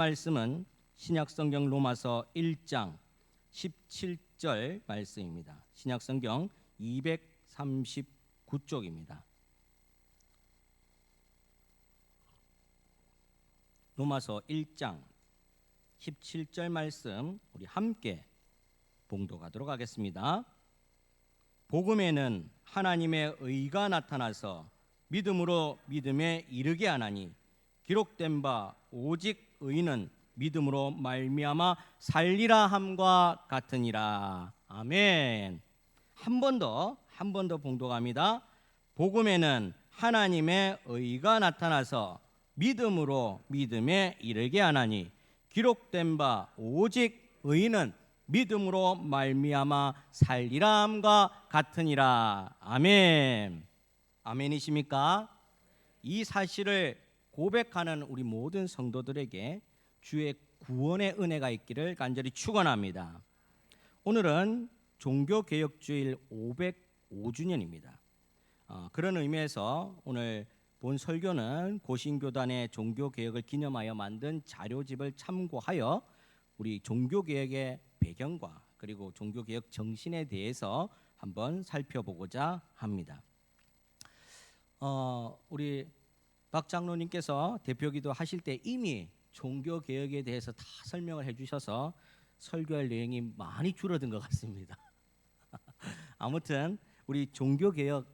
말씀은 신약성경 로마서 1장 17절 말씀입니다. 신약성경 239쪽입니다. 로마서 1장 17절 말씀 우리 함께 봉독하도록 하겠습니다. 복음에는 하나님의 의가 나타나서 믿음으로 믿음에 이르게 하나니 기록된 바 오직 의는 믿음으로 말미암아 살리라 함과 같으니라. 아멘. 한 번 더 봉독합니다. 복음에는 하나님의 의가 나타나서 믿음으로 믿음에 이르게 하나니 기록된 바 오직 의는 믿음으로 말미암아 살리라 함과 같으니라. 아멘. 아멘이십니까? 이 사실을 고백하는 우리 모든 성도들에게 주의 구원의 은혜가 있기를 간절히 축원합니다. 오늘은 종교개혁주일 505주년입니다. 그런 의미에서 오늘 본 설교는 고신교단의 종교개혁을 기념하여 만든 자료집을 참고하여 우리 종교개혁의 배경과 그리고 종교개혁 정신에 대해서 한번 살펴보고자 합니다. 우리 박 장로님께서 대표기도 하실 때 이미 종교개혁에 대해서 다 설명을 해주셔서 설교할 내용이 많이 줄어든 것 같습니다. 아무튼 우리 종교개혁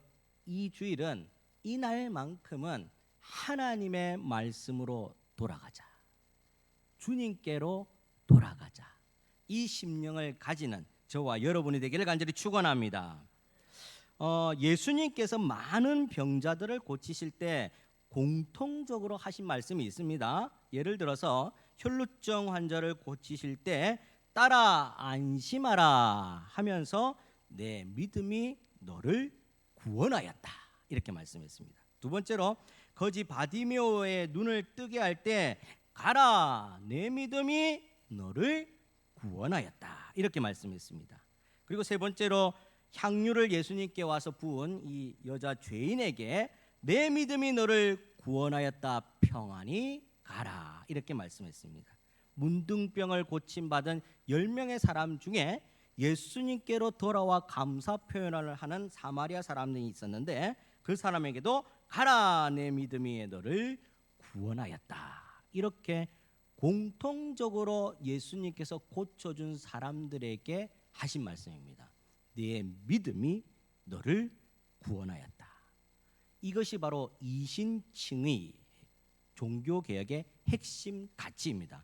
이 주일은 이날만큼은 하나님의 말씀으로 돌아가자, 주님께로 돌아가자, 이 심령을 가지는 저와 여러분이 되기를 간절히 축원합니다. 예수님께서 많은 병자들을 고치실 때 공통적으로 하신 말씀이 있습니다. 예를 들어서 혈루증 환자를 고치실 때 따라 안심하라 하면서 내 믿음이 너를 구원하였다 이렇게 말씀했습니다. 두 번째로 거지 바디메오의 눈을 뜨게 할 때 가라 내 믿음이 너를 구원하였다 이렇게 말씀했습니다. 그리고 세 번째로 향유를 예수님께 와서 부은 이 여자 죄인에게 내 믿음이 너를 구원하였다 평안히 가라 이렇게 말씀했습니다. 문둥병을 고침받은 10명의 사람 중에 예수님께로 돌아와 감사 표현을 하는 사마리아 사람들이 있었는데 그 사람에게도 가라 내 믿음이 너를 구원하였다 이렇게 공통적으로 예수님께서 고쳐준 사람들에게 하신 말씀입니다. 내 믿음이 너를 구원하였다. 이것이 바로 이신칭의 종교개혁의 핵심 가치입니다.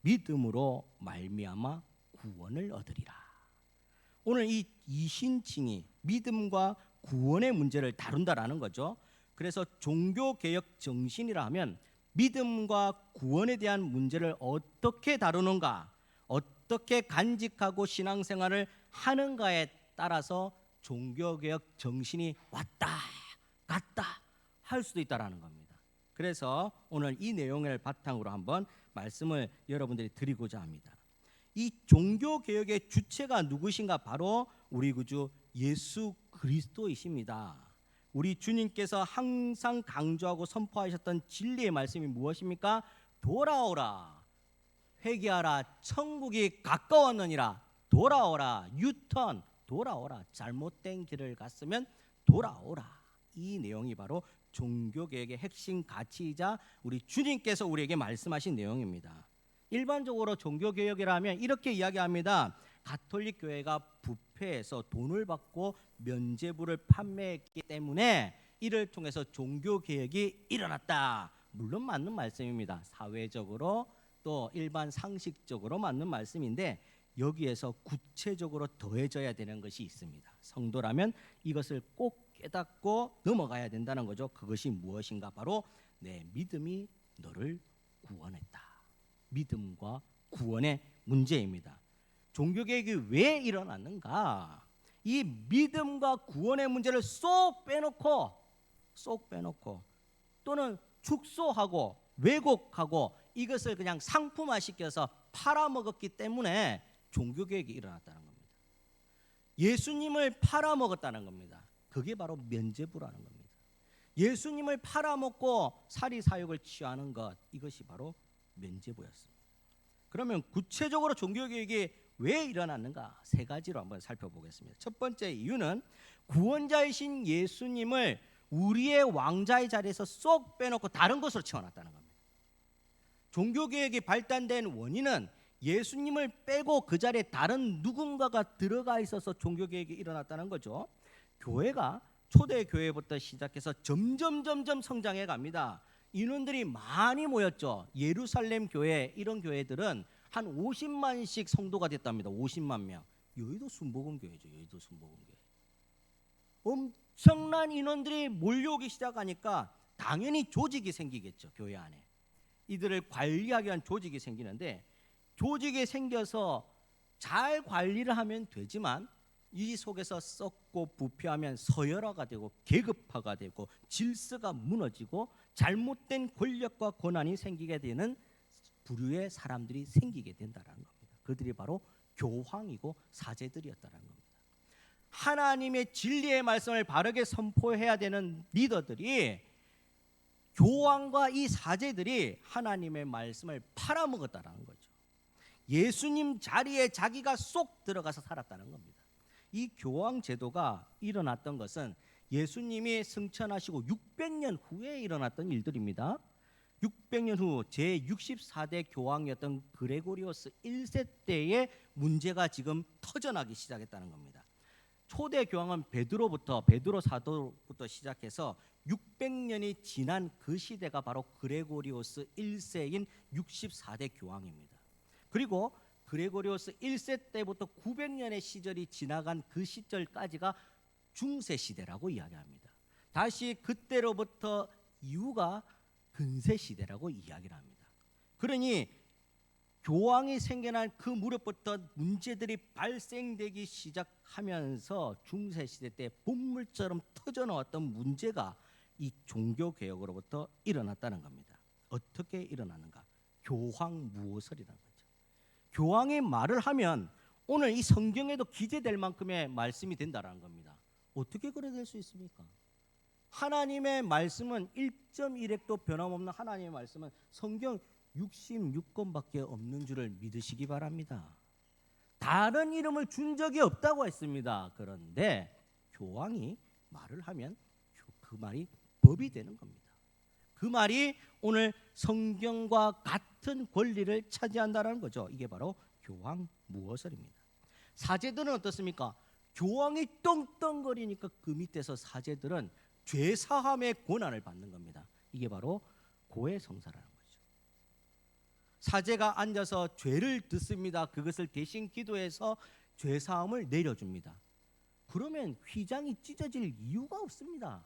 믿음으로 말미암아 구원을 얻으리라. 오늘 이 이신칭의 믿음과 구원의 문제를 다룬다라는 거죠. 그래서 종교개혁 정신이라 하면 믿음과 구원에 대한 문제를 어떻게 다루는가, 어떻게 간직하고 신앙생활을 하는가에 따라서 종교개혁 정신이 왔다 갔다 할 수도 있다라는 겁니다. 그래서 오늘 이 내용을 바탕으로 한번 말씀을 여러분들이 드리고자 합니다. 이 종교개혁의 주체가 누구신가? 바로 우리 구주 예수 그리스도이십니다. 우리 주님께서 항상 강조하고 선포하셨던 진리의 말씀이 무엇입니까? 돌아오라, 회개하라, 천국이 가까웠느니라. 돌아오라, 유턴, 돌아오라, 잘못된 길을 갔으면 돌아오라. 이 내용이 바로 종교개혁의 핵심 가치이자 우리 주님께서 우리에게 말씀하신 내용입니다. 일반적으로 종교개혁이라면 이렇게 이야기합니다. 가톨릭 교회가 부패해서 돈을 받고 면죄부를 판매했기 때문에 이를 통해서 종교개혁이 일어났다. 물론 맞는 말씀입니다. 사회적으로 또 일반 상식적으로 맞는 말씀인데 여기에서 구체적으로 더해져야 되는 것이 있습니다. 성도라면 이것을 꼭 깨닫고 넘어가야 된다는 거죠. 그것이 무엇인가? 바로 내 믿음이 너를 구원했다. 믿음과 구원의 문제입니다. 종교개혁이 왜 일어났는가? 이 믿음과 구원의 문제를 쏙 빼놓고 또는 축소하고 왜곡하고 이것을 그냥 상품화시켜서 팔아먹었기 때문에 종교개혁이 일어났다는 겁니다. 예수님을 팔아먹었다는 겁니다. 그게 바로 면죄부라는 겁니다. 예수님을 팔아먹고 사리사욕을 취하는 것, 이것이 바로 면죄부였습니다. 그러면 구체적으로 종교개혁이 왜 일어났는가? 세 가지로 한번 살펴보겠습니다. 첫 번째 이유는 구원자이신 예수님을 우리의 왕자의 자리에서 쏙 빼놓고 다른 것으로 채워놨다는 겁니다. 종교개혁이 발단된 원인은 예수님을 빼고 그 자리에 다른 누군가가 들어가 있어서 종교개혁이 일어났다는 거죠. 교회가 초대교회부터 시작해서 점점 성장해 갑니다. 인원들이 많이 모였죠. 예루살렘 교회, 이런 교회들은 한 50만씩 성도가 됐답니다. 50만 명. 여의도 순복음교회죠. 여의도 순복음교회. 엄청난 인원들이 몰려오기 시작하니까 당연히 조직이 생기겠죠. 교회 안에. 이들을 관리하기 위한 조직이 생기는데, 조직이 생겨서 잘 관리를 하면 되지만 이 속에서 썩고 부패하면 서열화가 되고 계급화가 되고 질서가 무너지고 잘못된 권력과 권한이 생기게 되는 부류의 사람들이 생기게 된다는 겁니다. 그들이 바로 교황이고 사제들이었다는 겁니다. 하나님의 진리의 말씀을 바르게 선포해야 되는 리더들이, 교황과 이 사제들이 하나님의 말씀을 팔아먹었다는 거죠. 예수님 자리에 자기가 쏙 들어가서 살았다는 겁니다. 이 교황 제도가 일어났던 것은 예수님이 승천하시고 600년 후에 일어났던 일들입니다. 600년 후 제64대 교황이었던 그레고리오스 1세 때의 문제가 지금 터져나기 시작했다는 겁니다. 초대 교황은 베드로 사도부터 시작해서 600년이 지난 그 시대가 바로 그레고리오스 1세인 64대 교황입니다. 그리고 그레고리오스 1세 때부터 900년의 시절이 지나간 그 시절까지가 중세 시대라고 이야기합니다. 다시 그때로부터 이후가 근세 시대라고 이야기를 합니다. 그러니 교황이 생겨난 그 무렵부터 문제들이 발생되기 시작하면서 중세 시대 때 본물처럼 터져 나왔던 문제가 이 종교 개혁으로부터 일어났다는 겁니다. 어떻게 일어나는가? 교황 무호설이라는 거죠. 교황이 말을 하면 오늘 이 성경에도 기재될 만큼의 말씀이 된다는 겁니다. 어떻게 그래 될 수 있습니까? 하나님의 말씀은 1.1획도 변함없는 하나님의 말씀은 성경 66권밖에 없는 줄을 믿으시기 바랍니다. 다른 이름을 준 적이 없다고 했습니다. 그런데 교황이 말을 하면 그 말이 법이 되는 겁니다. 그 말이 오늘 성경과 같은 권리를 차지한다는 거죠. 이게 바로 교황 무호설입니다. 사제들은 어떻습니까? 교황이 떵떵거리니까 그 밑에서 사제들은 죄사함의 권한을 받는 겁니다. 이게 바로 고해성사라는 거죠. 사제가 앉아서 죄를 듣습니다. 그것을 대신 기도해서 죄사함을 내려줍니다. 그러면 휘장이 찢어질 이유가 없습니다.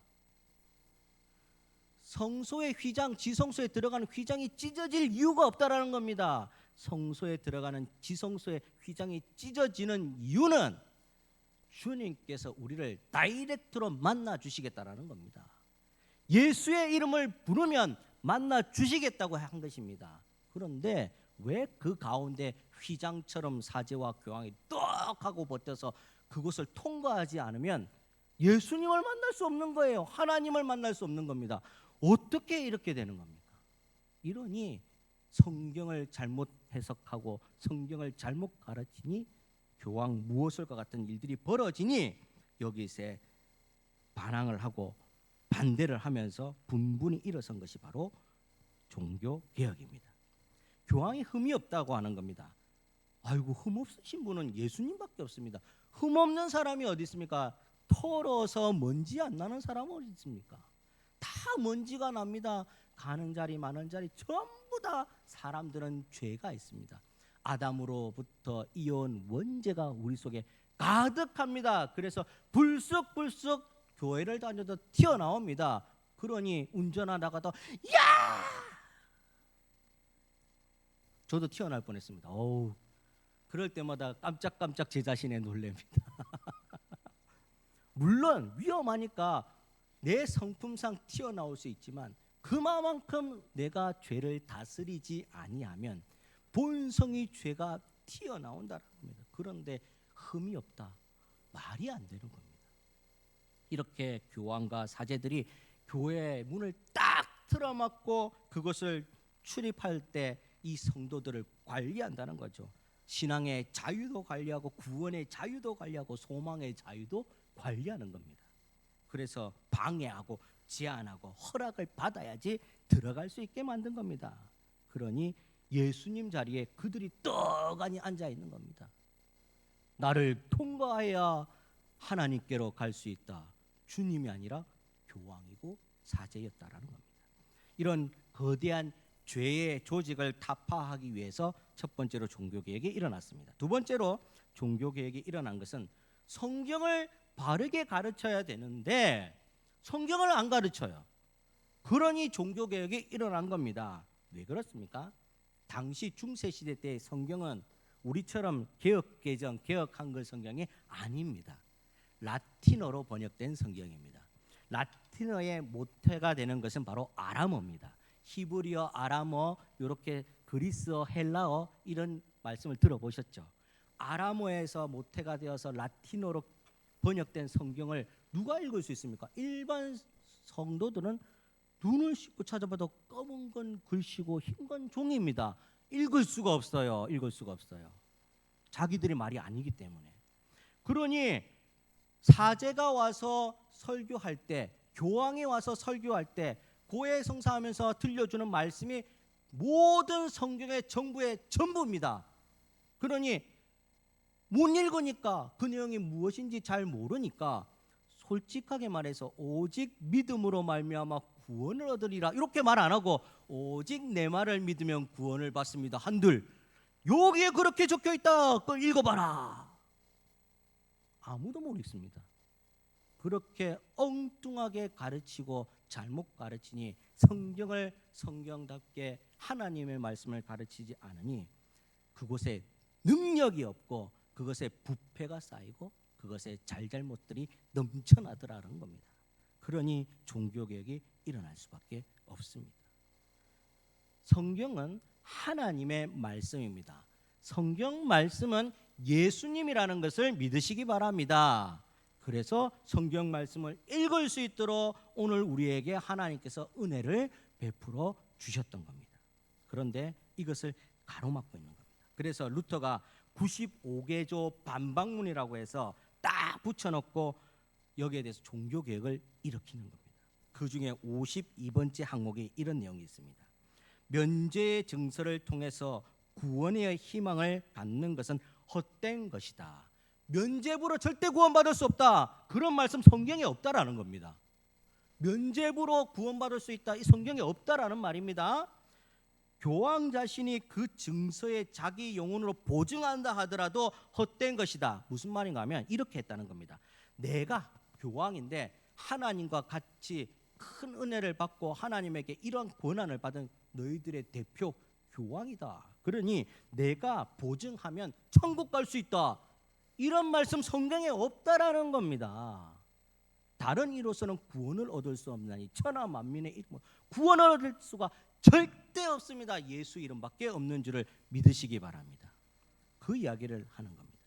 성소의 휘장, 지성소에 들어가는 휘장이 찢어질 이유가 없다라는 겁니다. 성소에 들어가는 지성소의 휘장이 찢어지는 이유는 주님께서 우리를 다이렉트로 만나 주시겠다라는 겁니다. 예수의 이름을 부르면 만나 주시겠다고 한 것입니다. 그런데 왜 그 가운데 휘장처럼 사제와 교황이 떡 하고 버텨서 그곳을 통과하지 않으면 예수님을 만날 수 없는 거예요. 하나님을 만날 수 없는 겁니다. 어떻게 이렇게 되는 겁니까? 이러니 성경을 잘못 해석하고 성경을 잘못 가르치니 교황 무호설과 같은 일들이 벌어지니 여기서 반항을 하고 반대를 하면서 분분이 일어선 것이 바로 종교개혁입니다. 교황이 흠이 없다고 하는 겁니다. 아이고, 흠 없으신 분은 예수님밖에 없습니다. 흠 없는 사람이 어디 있습니까? 털어서 먼지 안 나는 사람은 어디 있습니까? 다 먼지가 납니다. 가는 자리 마는 자리 전부 다 사람들은 죄가 있습니다. 아담으로부터 이어온 원죄가 우리 속에 가득합니다. 그래서 불쑥불쑥 교회를 다녀도 튀어나옵니다. 그러니 운전하다가도 야! 저도 튀어나올 뻔했습니다. 어우, 그럴 때마다 깜짝깜짝 제 자신에 놀랍니다. 물론 위험하니까 내 성품상 튀어나올 수 있지만 그만큼 내가 죄를 다스리지 아니하면 본성의 죄가 튀어나온다는 겁니다. 그런데 흠이 없다. 말이 안 되는 겁니다. 이렇게 교황과 사제들이 교회의 문을 딱 틀어막고 그것을 출입할 때 이 성도들을 관리한다는 거죠. 신앙의 자유도 관리하고 구원의 자유도 관리하고 소망의 자유도 관리하는 겁니다. 그래서 방해하고 제한하고 허락을 받아야지 들어갈 수 있게 만든 겁니다. 그러니 예수님 자리에 그들이 떡하니 앉아 있는 겁니다. 나를 통과해야 하나님께로 갈 수 있다. 주님이 아니라 교황이고 사제였다라는 겁니다. 이런 거대한 죄의 조직을 타파하기 위해서 첫 번째로 종교개혁이 일어났습니다. 두 번째로 종교개혁이 일어난 것은 성경을 바르게 가르쳐야 되는데 성경을 안 가르쳐요. 그러니 종교개혁이 일어난 겁니다. 왜 그렇습니까? 당시 중세시대 때 성경은 우리처럼 개혁개정, 개혁한글 성경이 아닙니다. 라틴어로 번역된 성경입니다. 라틴어의 모태가 되는 것은 바로 아람어입니다. 히브리어, 아람어, 이렇게 그리스어, 헬라어 이런 말씀을 들어보셨죠? 아람어에서 모태가 되어서 라틴어로 번역된 성경을 누가 읽을 수 있습니까? 일반 성도들은 눈을 씻고 찾아봐도 검은 건 글씨고 흰 건 종이입니다. 읽을 수가 없어요. 읽을 수가 없어요. 자기들의 말이 아니기 때문에. 그러니 사제가 와서 설교할 때, 교황이 와서 설교할 때 고해 성사하면서 들려주는 말씀이 모든 성경의 전부의 전부입니다. 그러니 못 읽으니까 그 내용이 무엇인지 잘 모르니까 솔직하게 말해서 오직 믿음으로 말미암아 구원을 얻으리라 이렇게 말 안 하고 오직 내 말을 믿으면 구원을 받습니다. 한들 여기에 그렇게 적혀 있다. 그걸 읽어봐라. 아무도 못 읽습니다. 그렇게 엉뚱하게 가르치고 잘못 가르치니 성경을 성경답게 하나님의 말씀을 가르치지 않으니 그곳에 능력이 없고 그것에 부패가 쌓이고 그것에 잘잘못들이 넘쳐나더라는 겁니다. 그러니 종교개혁이 일어날 수밖에 없습니다. 성경은 하나님의 말씀입니다. 성경 말씀은 예수님이라는 것을 믿으시기 바랍니다. 그래서 성경 말씀을 읽을 수 있도록 오늘 우리에게 하나님께서 은혜를 베풀어 주셨던 겁니다. 그런데 이것을 가로막고 있는 겁니다. 그래서 루터가 95개조 반박문이라고 해서 딱 붙여놓고 여기에 대해서 종교개혁을 일으키는 겁니다. 그 중에 52번째 항목에 이런 내용이 있습니다. 면죄의 증서를 통해서 구원의 희망을 갖는 것은 헛된 것이다. 면죄부로 절대 구원받을 수 없다. 그런 말씀 성경에 없다라는 겁니다. 면죄부로 구원받을 수 있다. 이 성경에 없다라는 말입니다. 교황 자신이 그 증서에 자기 영혼으로 보증한다 하더라도 헛된 것이다. 무슨 말인가 하면 이렇게 했다는 겁니다. 내가 교황인데 하나님과 같이 큰 은혜를 받고 하나님에게 이런 권한을 받은 너희들의 대표 교황이다. 그러니 내가 보증하면 천국 갈 수 있다. 이런 말씀 성경에 없다라는 겁니다. 다른 이로서는 구원을 얻을 수 없나니 천하 만민의 이름으로 구원을 얻을 수가 절대 없습니다. 예수 이름밖에 없는 줄을 믿으시기 바랍니다. 그 이야기를 하는 겁니다.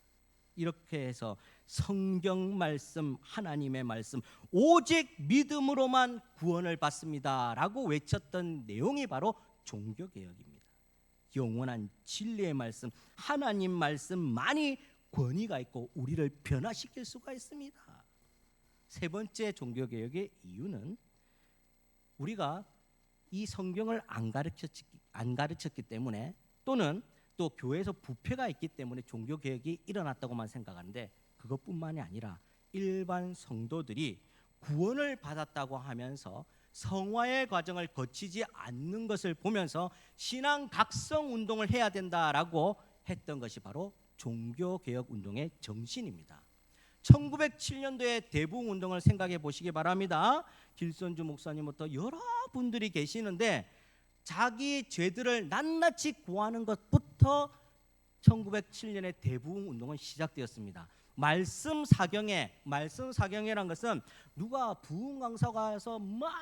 이렇게 해서 성경 말씀, 하나님의 말씀, 오직 믿음으로만 구원을 받습니다 라고 외쳤던 내용이 바로 종교개혁입니다. 영원한 진리의 말씀, 하나님 말씀만이 권위가 있고 우리를 변화시킬 수가 있습니다. 세 번째 종교개혁의 이유는 우리가 이 성경을 안 가르쳤기 때문에 또는 또 교회에서 부패가 있기 때문에 종교개혁이 일어났다고만 생각하는데 그것뿐만이 아니라 일반 성도들이 구원을 받았다고 하면서 성화의 과정을 거치지 않는 것을 보면서 신앙 각성 운동을 해야 된다라고 했던 것이 바로 종교개혁 운동의 정신입니다. 1907년도에 대부흥운동을 생각해 보시기 바랍니다. 길선주 목사님부터 여러 분들이 계시는데 자기 죄들을 낱낱이 고하는 것부터 1907년에 대부흥운동은 시작되었습니다. 말씀 사경회란 것은 누가 부흥 강사가 와서 막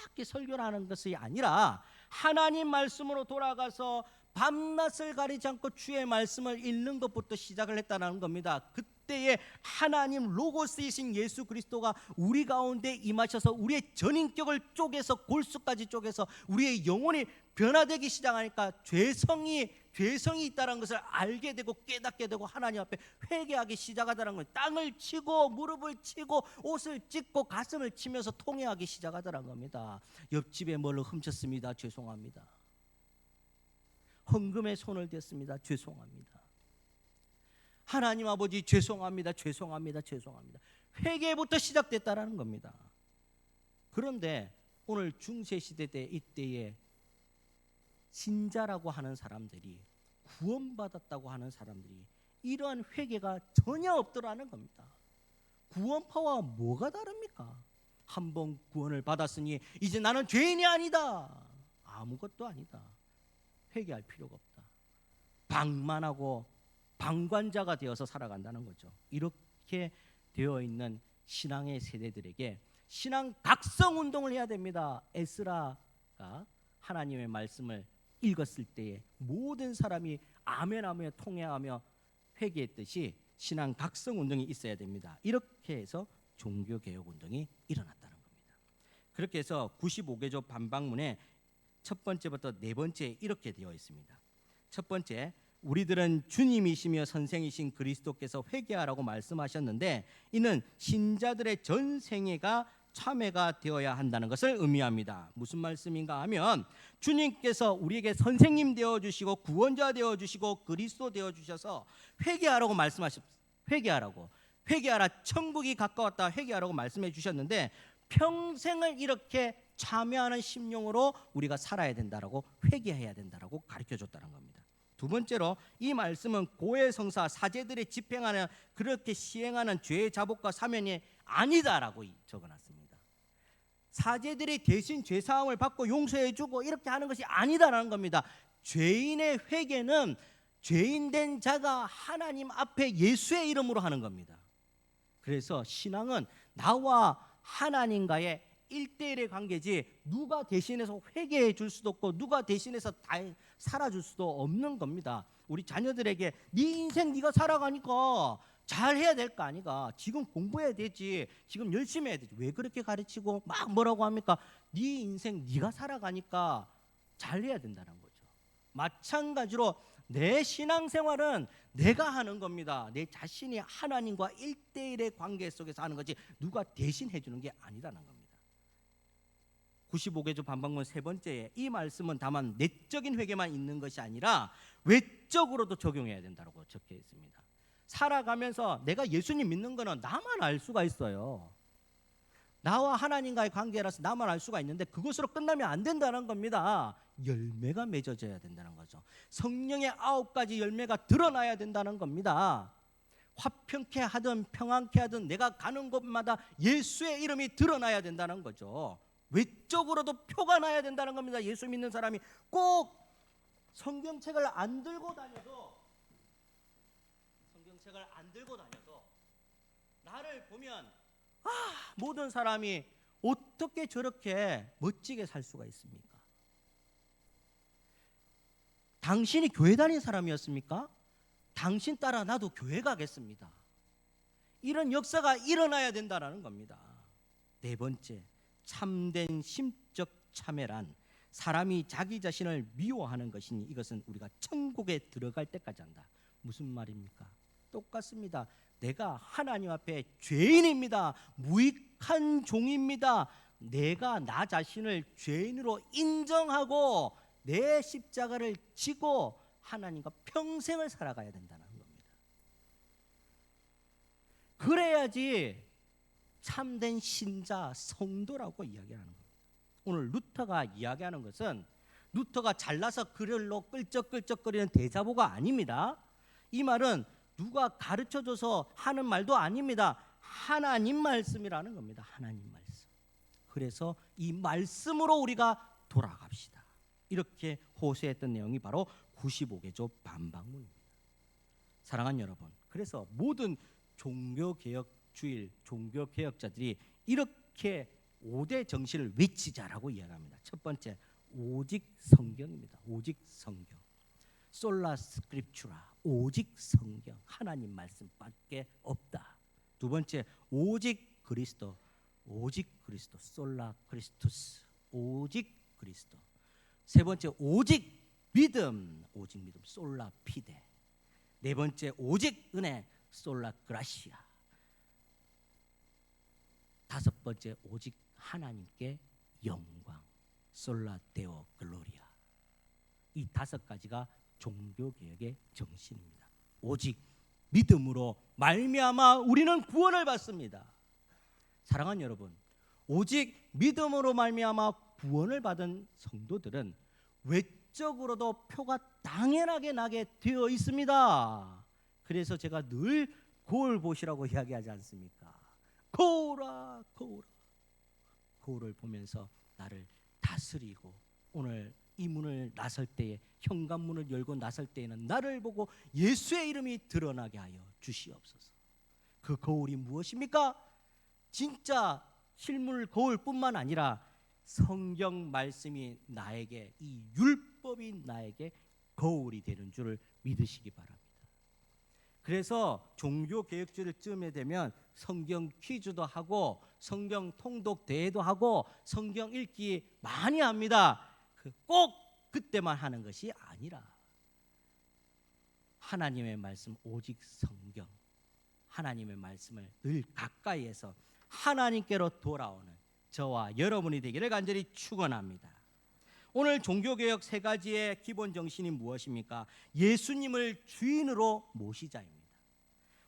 이렇게 설교를 하는 것이 아니라 하나님 말씀으로 돌아가서 밤낮을 가리지 않고 주의 말씀을 읽는 것부터 시작을 했다는 겁니다. 그때에 하나님 로고스이신 예수 그리스도가 우리 가운데 임하셔서 우리의 전인격을 쪼개서 골수까지 쪼개서 우리의 영혼이 변화되기 시작하니까 죄성이 있다는 것을 알게 되고 깨닫게 되고 하나님 앞에 회개하기 시작하다는 거예요. 땅을 치고 무릎을 치고 옷을 찢고 가슴을 치면서 통회하기 시작하다는 겁니다. 옆집에 뭘 훔쳤습니다. 죄송합니다. 헌금에 손을 댔습니다. 죄송합니다. 하나님 아버지 죄송합니다. 죄송합니다. 죄송합니다. 회개부터 시작됐다라는 겁니다. 그런데 오늘 중세시대 때 이때에 신자라고 하는 사람들이, 구원받았다고 하는 사람들이 이러한 회개가 전혀 없더라는 겁니다. 구원파와 뭐가 다릅니까? 한 번 구원을 받았으니 이제 나는 죄인이 아니다. 아무것도 아니다. 회개할 필요가 없다. 방만하고 방관자가 되어서 살아간다는 거죠. 이렇게 되어 있는 신앙의 세대들에게 신앙 각성 운동을 해야 됩니다. 에스라가 하나님의 말씀을 읽었을 때에 모든 사람이 아멘 하며 통행하며 회개했듯이 신앙 각성 운동이 있어야 됩니다. 이렇게 해서 종교개혁 운동이 일어났다는 겁니다. 그렇게 해서 95개조 반박문에 첫 번째부터 네 번째 이렇게 되어 있습니다. 첫 번째, 우리들은 주님이시며 선생이신 그리스도께서 회개하라고 말씀하셨는데 이는 신자들의 전 생애가 참회가 되어야 한다는 것을 의미합니다. 무슨 말씀인가 하면 주님께서 우리에게 선생님 되어주시고 구원자 되어주시고 그리스도 되어주셔서 회개하라고 회개하라 천국이 가까웠다 회개하라고 말씀해 주셨는데 평생을 이렇게 참회하는 심령으로 우리가 살아야 된다라고 회개해야 된다라고 가르쳐줬다는 겁니다. 두 번째로 이 말씀은 고해성사 사제들이 집행하는 그렇게 시행하는 죄의 자복과 사면이 아니다라고 적어놨습니다. 사제들이 대신 죄사함을 받고 용서해주고 이렇게 하는 것이 아니다라는 겁니다. 죄인의 회개는 죄인된 자가 하나님 앞에 예수의 이름으로 하는 겁니다. 그래서 신앙은 나와 하나님과의 1대1의 관계지 누가 대신해서 회개해 줄 수도 없고 누가 대신해서 다 살아줄 수도 없는 겁니다. 우리 자녀들에게 네 인생 네가 살아가니까 잘해야 될 거 아니가. 지금 공부해야 되지. 지금 열심히 해야 되지. 왜 그렇게 가르치고 막 뭐라고 합니까? 네 인생 네가 살아가니까 잘해야 된다는 거죠. 마찬가지로 내 신앙생활은 내가 하는 겁니다. 내 자신이 하나님과 1대1의 관계 속에서 하는 거지 누가 대신 해주는 게 아니라는 겁니다. 95개조 반박문 세 번째에 이 말씀은 다만 내적인 회개만 있는 것이 아니라 외적으로도 적용해야 된다고 적혀 있습니다. 살아가면서 내가 예수님 믿는 거는 나만 알 수가 있어요. 나와 하나님과의 관계라서 나만 알 수가 있는데 그것으로 끝나면 안 된다는 겁니다. 열매가 맺어져야 된다는 거죠. 성령의 9가지 열매가 드러나야 된다는 겁니다. 화평케 하든 평안케 하든 내가 가는 곳마다 예수의 이름이 드러나야 된다는 거죠. 외적으로도 표가 나야 된다는 겁니다. 예수 믿는 사람이 꼭 성경책을 안 들고 다녀도 나를 보면 모든 사람이 어떻게 저렇게 멋지게 살 수가 있습니까? 당신이 교회 다닌 사람이었습니까? 당신 따라 나도 교회 가겠습니다. 이런 역사가 일어나야 된다는 겁니다. 네 번째, 참된 심적 참회란 사람이 자기 자신을 미워하는 것이니 이것은 우리가 천국에 들어갈 때까지 한다. 무슨 말입니까? 똑같습니다. 내가 하나님 앞에 죄인입니다. 무익한 종입니다. 내가 나 자신을 죄인으로 인정하고 내 십자가를 지고 하나님과 평생을 살아가야 된다는 겁니다. 그래야지 참된 신자, 성도라고 이야기하는 겁니다. 오늘 루터가 이야기하는 것은 루터가 잘나서 글로 끌적끌적거리는 대자보가 아닙니다. 이 말은 누가 가르쳐줘서 하는 말도 아닙니다. 하나님 말씀이라는 겁니다. 하나님 말씀. 그래서 이 말씀으로 우리가 돌아갑시다. 이렇게 호소했던 내용이 바로 95개조 반박문입니다. 사랑하는 여러분, 그래서 모든 종교개혁주의, 종교개혁자들이 이렇게 5대 정신을 외치자라고 이야기합니다. 첫 번째, 오직 성경입니다. 오직 성경. 솔라 스크립추라, 오직 성경, 하나님 말씀밖에 없다. 두 번째, 오직 그리스도, 오직 그리스도, 솔라 크리스투스, 오직 그리스도. 세 번째, 오직 믿음, 오직 믿음, 솔라 피데. 네 번째, 오직 은혜, 솔라 그라시아. 다섯 번째, 오직 하나님께 영광, 솔라 데오 글로리아. 이 다섯 가지가 종교개혁의 정신입니다. 오직 믿음으로 말미암아 우리는 구원을 받습니다. 사랑하는 여러분, 오직 믿음으로 말미암아 구원을 받은 성도들은 외적으로도 표가 당연하게 나게 되어 있습니다. 그래서 제가 늘 거울 보시라고 이야기하지 않습니까? 거울아, 거울아. 거울을 보면서 나를 다스리고 오늘 이 문을 나설 때에, 현관문을 열고 나설 때에는 나를 보고 예수의 이름이 드러나게 하여 주시옵소서. 그 거울이 무엇입니까? 진짜 실물 거울뿐만 아니라 성경 말씀이 나에게, 이 율법이 나에게 거울이 되는 줄을 믿으시기 바랍니다. 그래서 종교개혁주를 쯤에 되면 성경 퀴즈도 하고 성경 통독 대회도 하고 성경 읽기 많이 합니다. 꼭 그때만 하는 것이 아니라 하나님의 말씀, 오직 성경, 하나님의 말씀을 늘 가까이에서 하나님께로 돌아오는 저와 여러분이 되기를 간절히 축원합니다. 오늘 종교개혁 세 가지의 기본 정신이 무엇입니까? 예수님을 주인으로 모시자입니다.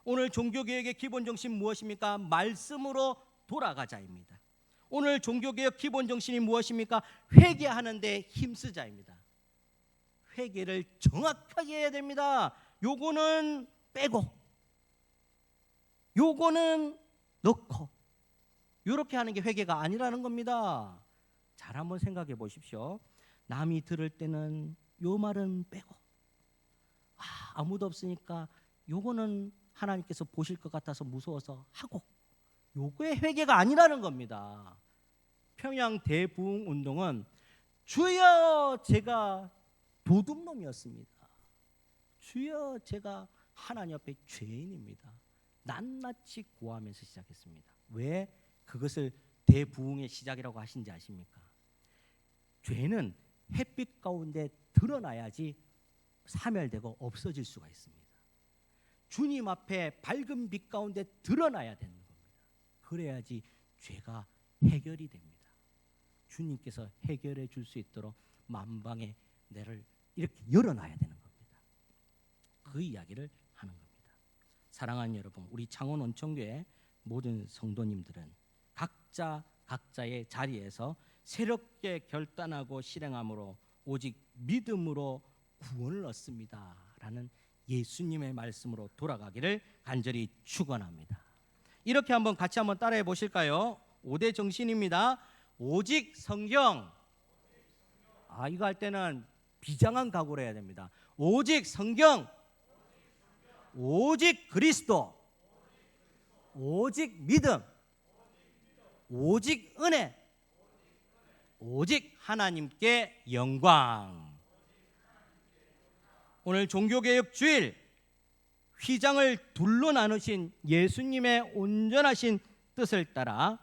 오늘 종교개혁의 기본 정신 무엇입니까? 말씀으로 돌아가자입니다. 오늘 종교개혁 기본 정신이 무엇입니까? 회개하는 데 힘쓰자입니다. 회개를 정확하게 해야 됩니다. 요거는 빼고 요거는 넣고, 이렇게 하는 게 회개가 아니라는 겁니다. 잘 한번 생각해 보십시오. 남이 들을 때는 요 말은 빼고, 아무도 없으니까 요거는 하나님께서 보실 것 같아서 무서워서 하고, 요거의 회개가 아니라는 겁니다. 평양 대부흥 운동은 주여 제가 도둑놈이었습니다. 주여 제가 하나님 앞에 죄인입니다. 낱낱이 고하면서 시작했습니다. 왜 그것을 대부흥의 시작이라고 하신지 아십니까? 죄는 햇빛 가운데 드러나야지 사멸되고 없어질 수가 있습니다. 주님 앞에 밝은 빛 가운데 드러나야 되는 겁니다. 그래야지 죄가 해결이 됩니다. 주님께서 해결해 줄 수 있도록 만방의 내를 이렇게 열어놔야 되는 겁니다. 그 이야기를 하는 겁니다. 사랑하는 여러분, 우리 창원 온천교회 모든 성도님들은 각자 각자의 자리에서 새롭게 결단하고 실행함으로 오직 믿음으로 구원을 얻습니다 라는 예수님의 말씀으로 돌아가기를 간절히 축원합니다. 이렇게 한번 같이 한번 따라해 보실까요? 5대 정신입니다. 오직 성경. 이거 할 때는 비장한 각오를 해야 됩니다. 오직 성경, 오직 그리스도, 오직 믿음, 오직 은혜, 오직 하나님께 영광. 오늘 종교개혁 주일 휘장을 둘로 나누신 예수님의 온전하신 뜻을 따라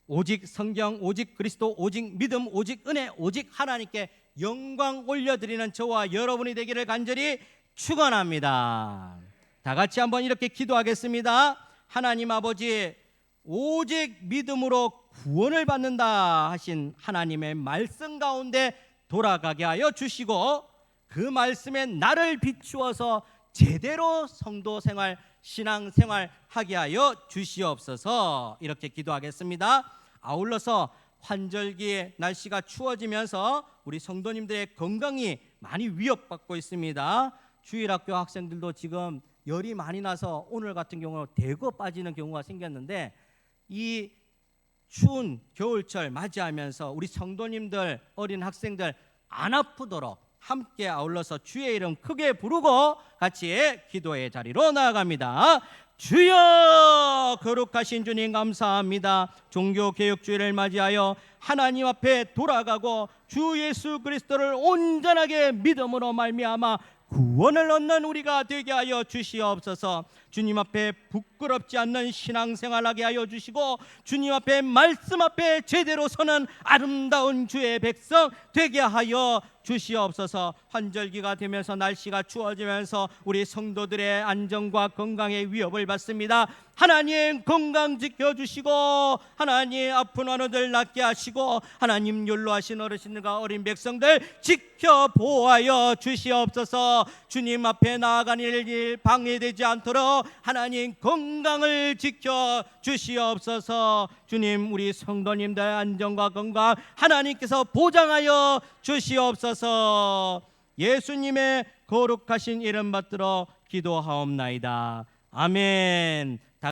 오직 성경, 오직 그리스도, 오직 믿음, 오직 은혜, 오직 하나님께 영광 올려드리는 저와 여러분이 되기를 간절히 축원합니다. 다 같이 한번 이렇게 기도하겠습니다. 하나님 아버지, 오직 믿음으로 구원을 받는다 하신 하나님의 말씀 가운데 돌아가게 하여 주시고, 그 말씀에 나를 비추어서 제대로 성도 생활, 신앙 생활 하게 하여 주시옵소서. 이렇게 기도하겠습니다. 아울러서 환절기에 날씨가 추워지면서 우리 성도님들의 건강이 많이 위협받고 있습니다. 주일학교 학생들도 지금 열이 많이 나서 오늘 같은 경우 대거 빠지는 경우가 생겼는데, 이 추운 겨울철 맞이하면서 우리 성도님들, 어린 학생들 안 아프도록 함께 아울러서 주의 이름 크게 부르고 같이 기도의 자리로 나아갑니다. 주여, 거룩하신 주님 감사합니다. 종교개혁주의를 맞이하여 하나님 앞에 돌아가고 주 예수 그리스도를 온전하게 믿음으로 말미암아 구원을 얻는 우리가 되게 하여 주시옵소서. 주님 앞에 부끄럽지 않는 신앙생활하게 하여 주시고 주님 앞에 말씀 앞에 제대로 서는 아름다운 주의 백성 되게 하여 주시옵소서. 환절기가 되면서 날씨가 추워지면서 우리 성도들의 안전과 건강의 위협을 받습니다. 하나님 건강 지켜주시고 하나님 아픈 환우들 낫게 하시고 하나님 율로하신 어르신들과 어린 백성들 지켜보아여 주시옵소서. 주님 앞에 나아가는 일 방해되지 않도록 하나님 건강을 지켜 주시옵소서. 주님 우리 성도님들 안전과 건강 하나님께서 보장하여 주시옵소서. 예수님의 거룩하신 이름 받들어 기도하옵나이다. 아멘.